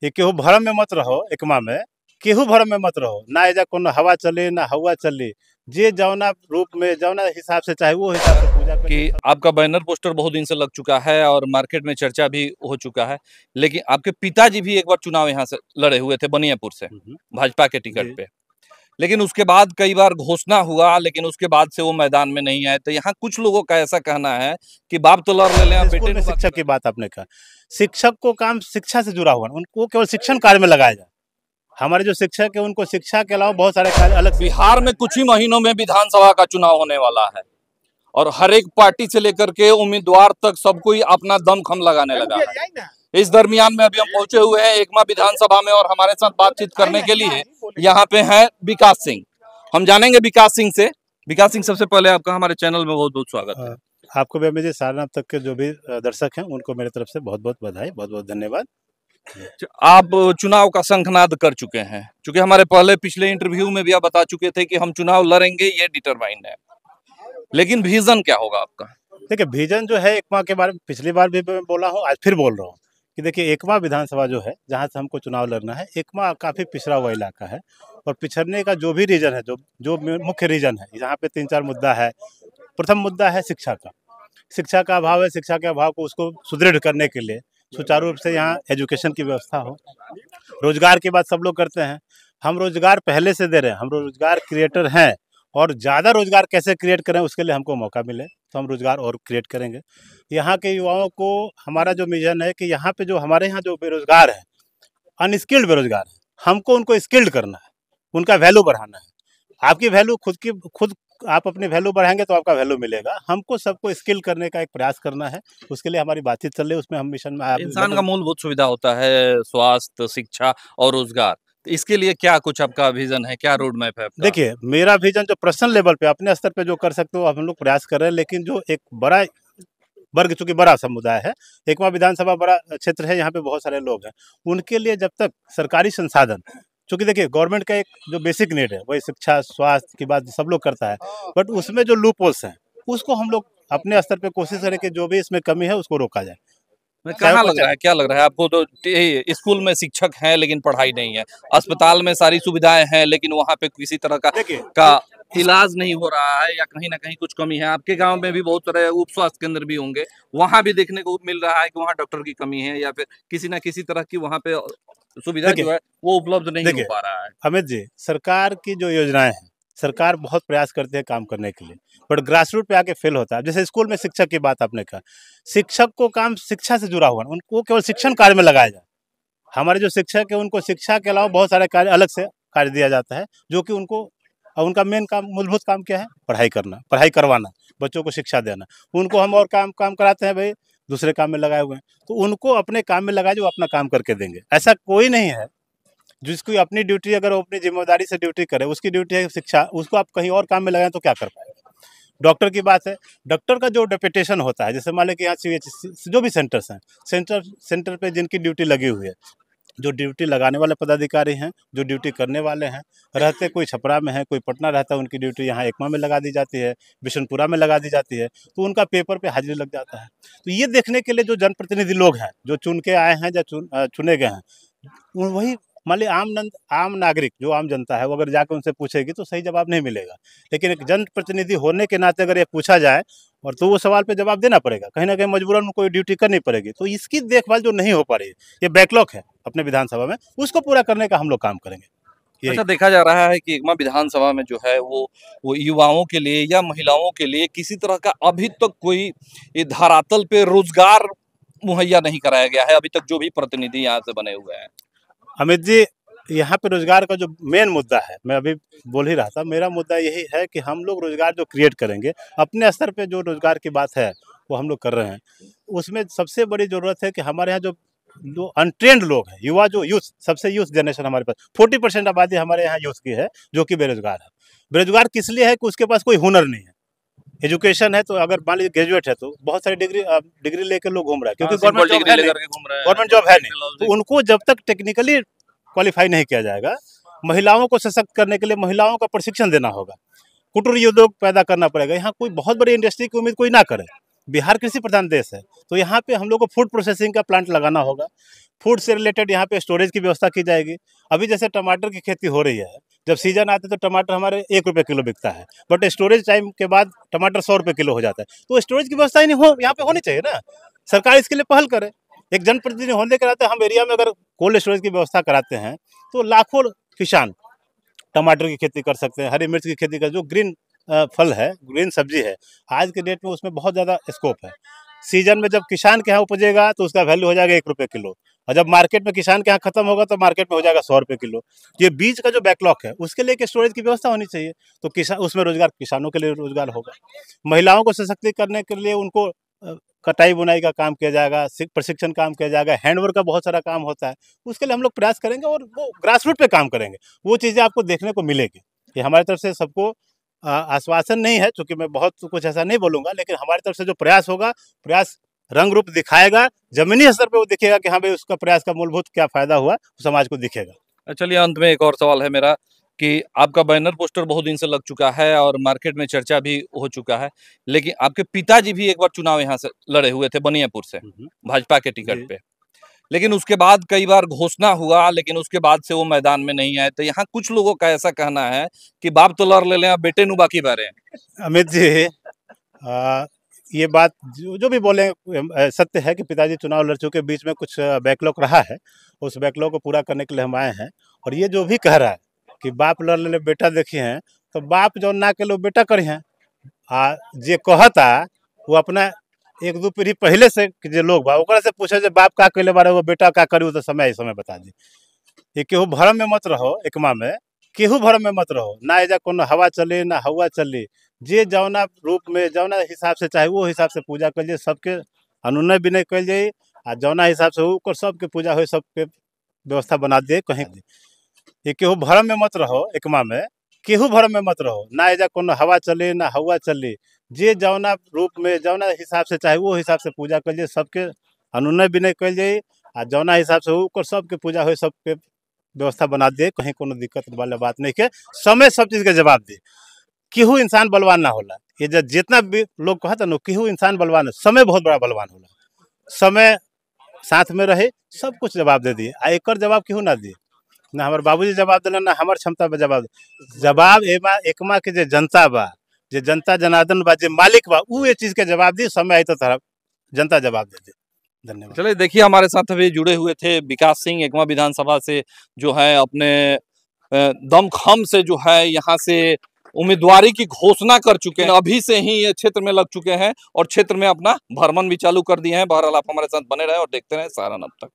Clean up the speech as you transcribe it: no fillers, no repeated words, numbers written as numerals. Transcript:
ये केहू भरम में मत रहो, एकमा में केहू भरम में मत रहो ना, एजा कोनो हवा चले ना हवा चले, जे जौना रूप में जौना हिसाब से चाहे वो हिसाब से पूजा कि करिए। आपका बैनर पोस्टर बहुत दिन से लग चुका है और मार्केट में चर्चा भी हो चुका है, लेकिन आपके पिताजी भी एक बार चुनाव यहाँ से लड़े हुए थे बनियापुर से भाजपा के टिकट जी। पे, लेकिन उसके बाद कई बार घोषणा हुआ, लेकिन उसके बाद से वो मैदान में नहीं आए। तो यहाँ कुछ लोगों का ऐसा कहना है कि बाप तो लड़ ले आप स्कूल बेटे में को शिक्षक की बात आपने कहा, शिक्षक को काम शिक्षा से जुड़ा हुआ है, उनको केवल शिक्षण कार्य में लगाया जाए। हमारे जो शिक्षक है उनको शिक्षा के अलावा बहुत सारे कार्य अलग से। बिहार में कुछ ही महीनों में विधानसभा का चुनाव होने वाला है और हर एक पार्टी से लेकर के उम्मीदवार तक सब कोई अपना दमखम लगाने लगा है। इस दरमियान में अभी हम पहुंचे हुए हैं एकमा विधानसभा में और हमारे साथ बातचीत करने के लिए यहाँ पे है विकास सिंह। हम जानेंगे विकास सिंह से। विकास सिंह, सबसे पहले आपका हमारे चैनल में बहुत बहुत स्वागत है। आपको भी मुझे सारनाथ तक के जो भी दर्शक हैं उनको मेरी तरफ से बहुत बहुत बधाई, बहुत बहुत धन्यवाद। आप चुनाव का शंखनाद कर चुके हैं, क्योंकि हमारे पहले पिछले इंटरव्यू में भी आप बता चुके थे कि हम चुनाव लड़ेंगे, ये डिटरमाइंड है, लेकिन विजन क्या होगा आपका? देखिए, विजन जो है एकमा के बारे में पिछली बार भी मैं बोला हूँ, आज फिर बोल रहा हूँ कि देखिए एकमा विधानसभा जो है जहाँ से हमको चुनाव लड़ना है, एकमा काफ़ी पिछड़ा हुआ इलाका है और पिछड़ने का जो भी रीजन है, जो जो मुख्य रीजन है, यहाँ पे 3-4 मुद्दा है। प्रथम मुद्दा है शिक्षा का। शिक्षा का अभाव है, शिक्षा के अभाव को उसको सुदृढ़ करने के लिए सुचारू रूप से यहाँ एजुकेशन की व्यवस्था हो। रोजगार की बात सब लोग करते हैं, हम रोजगार पहले से दे रहे हैं, हम रोजगार क्रिएटर हैं और ज़्यादा रोजगार कैसे क्रिएट करें उसके लिए हमको मौका मिले तो हम रोजगार और क्रिएट करेंगे। यहाँ के युवाओं को हमारा जो मिशन है कि यहाँ पे जो हमारे यहाँ जो बेरोजगार है, अनस्किल्ड बेरोजगार है, हमको उनको स्किल्ड करना है, उनका वैल्यू बढ़ाना है। आपकी वैल्यू खुद आप अपनी वैल्यू बढ़ाएंगे तो आपका वैल्यू मिलेगा। हमको सबको स्किल करने का एक प्रयास करना है, उसके लिए हमारी बातचीत चल रही है, उसमें हम मिशन में इंसान का मूलभूत सुविधा होता है स्वास्थ्य, शिक्षा और रोजगार। तो इसके लिए क्या कुछ आपका विजन है, क्या रोड मैप है आपका? देखिए, मेरा विजन जो पर्सनल लेवल पे अपने स्तर पे जो कर सकते हो हम लोग प्रयास कर रहे हैं, लेकिन जो एक बड़ा वर्ग, चूंकि बड़ा समुदाय है, एकमा विधानसभा बड़ा क्षेत्र है, यहाँ पे बहुत सारे लोग हैं, उनके लिए जब तक सरकारी संसाधन, चूंकि देखिए गवर्नमेंट का एक जो बेसिक नीड है वही शिक्षा स्वास्थ्य की बात सब लोग करता है, बट उसमें जो लूप होल्स हैं उसको हम लोग अपने स्तर पे कोशिश करें कि जो भी इसमें कमी है उसको रोका जाए। कहाँ लग रहा है, क्या लग रहा है आपको? तो स्कूल में शिक्षक हैं लेकिन पढ़ाई नहीं है, अस्पताल में सारी सुविधाएं हैं लेकिन वहाँ पे किसी तरह का इलाज नहीं हो रहा है या कहीं ना कहीं कुछ कमी है। आपके गांव में भी बहुत सारे उप स्वास्थ्य केंद्र भी होंगे, वहाँ भी देखने को मिल रहा है कि वहाँ डॉक्टर की कमी है या फिर किसी ना किसी तरह की वहाँ पे सुविधा जो है वो उपलब्ध नहीं हो पा रहा है। अमित जी, सरकार की जो योजनाएं हैं, सरकार बहुत प्रयास करती है काम करने के लिए, बट ग्रास रूट पे आके फेल होता है। जैसे स्कूल में शिक्षक की बात आपने कहा, शिक्षक को काम शिक्षा से जुड़ा हुआ है, उनको केवल शिक्षण कार्य में लगाया जाए। हमारे जो शिक्षक है उनको शिक्षा के अलावा बहुत सारे कार्य अलग से कार्य दिया जाता है, जो कि उनको उनका मेन काम, मूलभूत काम क्या है? पढ़ाई करना, पढ़ाई करवाना, बच्चों को शिक्षा देना। उनको हम और काम कराते हैं, भाई दूसरे काम में लगाए हुए हैं, तो उनको अपने काम में लगाए, जो अपना काम करके देंगे। ऐसा कोई नहीं है जिसकी अपनी ड्यूटी, अगर वो अपनी जिम्मेदारी से ड्यूटी करे, उसकी ड्यूटी है शिक्षा, उसको आप कहीं और काम में लगाएं तो क्या कर पाएगा? डॉक्टर की बात है, डॉक्टर का जो डेपुटेशन होता है, जैसे मान लें कि यहाँ CH जो भी सेंटर्स हैं, सेंटर पे जिनकी ड्यूटी लगी हुई है, जो ड्यूटी लगाने वाले पदाधिकारी हैं, जो ड्यूटी करने वाले हैं, रहते कोई छपरा में है, कोई पटना रहता है, उनकी ड्यूटी यहाँ एकमा में लगा दी जाती है, बिशनपुरा में लगा दी जाती है, तो उनका पेपर पे हाजिरी लग जाता है। तो ये देखने के लिए जो जनप्रतिनिधि लोग हैं, जो चुन के आए हैं या चुने गए हैं, वही मान ली आम नागरिक, जो आम जनता है, वो अगर जाकर उनसे पूछेगी तो सही जवाब नहीं मिलेगा। लेकिन एक जनप्रतिनिधि होने के नाते अगर ये पूछा जाए और तो वो सवाल पे जवाब देना पड़ेगा, कहीं ना कहीं मजबूरन कोई ड्यूटी करनी पड़ेगी। तो इसकी देखभाल जो नहीं हो पा रही है, ये बैकलॉग है अपने विधानसभा में, उसको पूरा करने का हम लोग काम करेंगे। अच्छा, देखा जा रहा है कि एकमा विधानसभा में जो है वो युवाओं के लिए या महिलाओं के लिए किसी तरह का अभी तक कोई धरातल पे रोजगार मुहैया नहीं कराया गया है, अभी तक जो भी प्रतिनिधि यहाँ से बने हुए हैं। अमित जी, यहाँ पे रोजगार का जो मेन मुद्दा है, मैं अभी बोल ही रहा था, मेरा मुद्दा यही है कि हम लोग रोजगार जो क्रिएट करेंगे अपने स्तर पे, जो रोजगार की बात है वो हम लोग कर रहे हैं। उसमें सबसे बड़ी ज़रूरत है कि हमारे यहाँ जो अनट्रेंड लोग हैं, युवा, जो यूथ, सबसे यूथ जनरेशन हमारे पास 40% आबादी हमारे यहाँ यूथ की है, जो कि बेरोजगार है। बेरोजगार किस लिए है? कि उसके पास कोई हुनर नहीं है। एजुकेशन है तो अगर मान लीजिए ग्रेजुएट है तो बहुत सारी डिग्री लेकर लोग घूम रहा है, क्योंकि गवर्नमेंट जॉब है नहीं। तो उनको जब तक टेक्निकली क्वालिफाई नहीं किया जाएगा, महिलाओं को सशक्त करने के लिए महिलाओं का प्रशिक्षण देना होगा, कुटीर उद्योग पैदा करना पड़ेगा। यहाँ कोई बहुत बड़ी इंडस्ट्री की उम्मीद कोई ना करे, बिहार कृषि प्रधान देश है, तो यहाँ पे हम लोग को फूड प्रोसेसिंग का प्लांट लगाना होगा। फूड से रिलेटेड यहाँ पे स्टोरेज की व्यवस्था की जाएगी। अभी जैसे टमाटर की खेती हो रही है, जब सीजन आता है तो टमाटर हमारे 1 रुपये किलो बिकता है, बट स्टोरेज टाइम के बाद टमाटर 100 रुपये किलो हो जाता है। तो स्टोरेज की व्यवस्था ही नहीं हो यहाँ पे होनी चाहिए ना, सरकार इसके लिए पहल करे। एक जनप्रतिनिधि होने के नाते हम एरिया में अगर कोल्ड स्टोरेज की व्यवस्था कराते हैं तो लाखों किसान टमाटर की खेती कर सकते हैं, हरी मिर्च की खेती कर, जो ग्रीन फल है, ग्रीन सब्जी है, आज के डेट में उसमें बहुत ज़्यादा स्कोप है। सीजन में जब किसान के यहाँ उपजेगा तो उसका वैल्यू हो जाएगा 1 रुपये किलो, और जब मार्केट में किसान के यहाँ खत्म होगा तो मार्केट में हो जाएगा 100 रुपये किलो। ये बीज का जो बैकलॉग है उसके लिए एक स्टोरेज की व्यवस्था होनी चाहिए, तो किसान उसमें रोजगार, किसानों के लिए रोजगार होगा। महिलाओं को सशक्तिकरण करने के लिए उनको कटाई बुनाई का काम किया जाएगा, प्रशिक्षण काम किया जाएगा, हैंडवर्क का बहुत सारा काम होता है, उसके लिए हम लोग प्रयास करेंगे और वो ग्रास रूट पे काम करेंगे। वो चीज़ें आपको देखने को मिलेगी। ये हमारी तरफ से सबको आश्वासन नहीं है, क्योंकि मैं बहुत कुछ ऐसा नहीं बोलूँगा, लेकिन हमारी तरफ से जो प्रयास होगा, प्रयास रंग रूप दिखाएगा, ज़मीनी स्तर पे वो दिखेगा कि हाँ भाई उसका प्रयास का मूलभूत क्या फ़ायदा हुआ, समाज को दिखेगा। चलिए, अंत में एक और सवाल है मेरा कि आपका बैनर पोस्टर बहुत दिन से लग चुका है और मार्केट में चर्चा भी हो चुका है, लेकिन आपके पिताजी भी एक बार चुनाव यहाँ से लड़े हुए थे बनियापुर से भाजपा के टिकट पे, लेकिन उसके बाद कई बार घोषणा हुआ, लेकिन उसके बाद से वो मैदान में नहीं आए। तो यहाँ कुछ लोगों का ऐसा कहना है कि बाप तो लड़ ले लें, बेटे नु बाकी बारे। अमित जी, ये बात जो भी बोले सत्य है कि पिताजी चुनाव लड़ चुके, बीच में कुछ बैकलॉग रहा है, उस बैकलॉग को पूरा करने के लिए हम आए हैं। और ये जो भी कह रहा है कि बाप लड़ ले बेटा देखिए हैं, तो बाप जो ना के लो बेटा करी हैं। जे कहता वो अपना 1-2 पीढ़ी पहले से जो लोग बा ओकरा से पूछे जे बाप का कैले बारे, वो बेटा का करी, तो समय बता दी। ये केहू भरम में मत रहो, एकमा में केहू भरम में मत रहो, ना एजा कोनो हवा चले ना हवा चले, जे जौना रूप में जौना हिसाब से चाहे वो हिसाब से पूजा कर जाए, सबके अनुनय विनय कल जाए, आ जौना हिसाब से हो सबके पूजा हो, सबके व्यवस्था बना दिए कहीं। ये केहू भरम में मत रहो, एकमा में केहू भरम में मत रहो, ना एजा कोनो हवा चले ना हवा चले, जे जौना रूप में जौना हिसाब से चाहे वो हिसाब से पूजा कर जाए, सबके अनुनय विनय कल जाए, आ जौना हिसाब से हो सबके पूजा हो, सबके व्यवस्था बना दिए, कहीं कोनो दिक्कत वाला बात नहीं के। समय सब चीज़ के जवाब दे। केहू इंसान बलवान ना होला, ये जितना भी लोग कहता ना केहू इंसान बलवान है, समय बहुत बड़ा बलवान होला। समय साथ में रहे, सब कुछ जवाब दे दिए। आ एक जवाब केहू ना दिए, ना हमारे बाबूजी जवाब दिला, ना हमारे क्षमता पे जवाब एकमा के जे जनता बा, जे जनता जनार्दन बा, जे मालिक बा, वो ये चीज़ के जवाब दी। समय आई तो जनता जवाब दे दी। धन्यवाद। चलिए, देखिए हमारे साथ अभी जुड़े हुए थे विकास सिंह, एकमा विधानसभा से जो है अपने दमखम से जो है यहाँ से उम्मीदवारी की घोषणा कर चुके हैं, अभी से ही ये क्षेत्र में लग चुके हैं और क्षेत्र में अपना भ्रमण भी चालू कर दिए हैं। बहरहाल आप हमारे साथ बने रहे और देखते रहे सहारन अब तक।